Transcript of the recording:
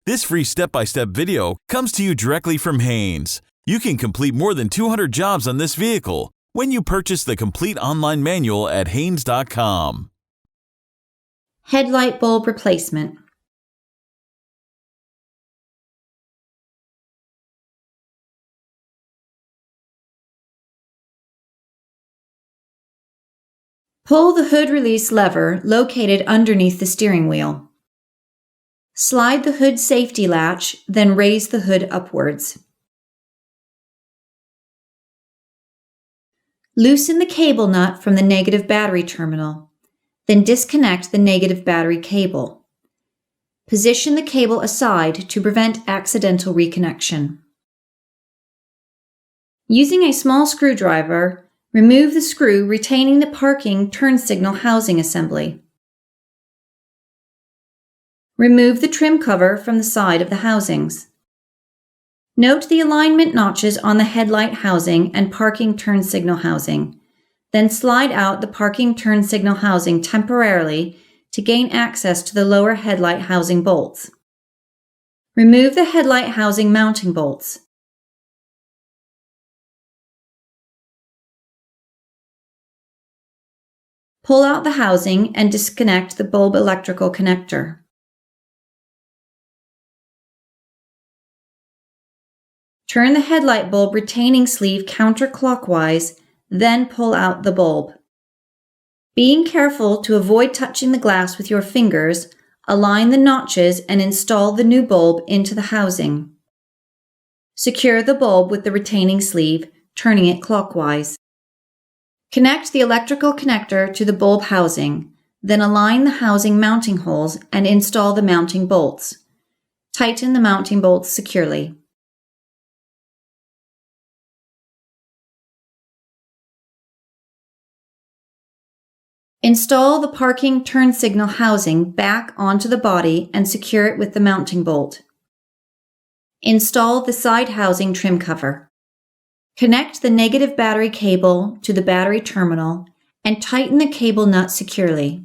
This free step-by-step video comes to you directly from Haynes. You can complete more than 200 jobs on this vehicle when you purchase the complete online manual at Haynes.com. Headlight bulb replacement. Pull the hood release lever located underneath the steering wheel. Slide the hood safety latch, then raise the hood upwards. Loosen the cable nut from the negative battery terminal, then disconnect the negative battery cable. Position the cable aside to prevent accidental reconnection. Using a small screwdriver, remove the screw retaining the parking turn signal housing assembly. Remove the trim cover from the side of the housings. Note the alignment notches on the headlight housing and parking turn signal housing. Then slide out the parking turn signal housing temporarily to gain access to the lower headlight housing bolts. Remove the headlight housing mounting bolts. Pull out the housing and disconnect the bulb electrical connector. Turn the headlight bulb retaining sleeve counterclockwise, then pull out the bulb. Being careful to avoid touching the glass with your fingers, align the notches and install the new bulb into the housing. Secure the bulb with the retaining sleeve, turning it clockwise. Connect the electrical connector to the bulb housing, then align the housing mounting holes and install the mounting bolts. Tighten the mounting bolts securely. Install the parking turn signal housing back onto the body and secure it with the mounting bolt. Install the side housing trim cover. Connect the negative battery cable to the battery terminal and tighten the cable nut securely.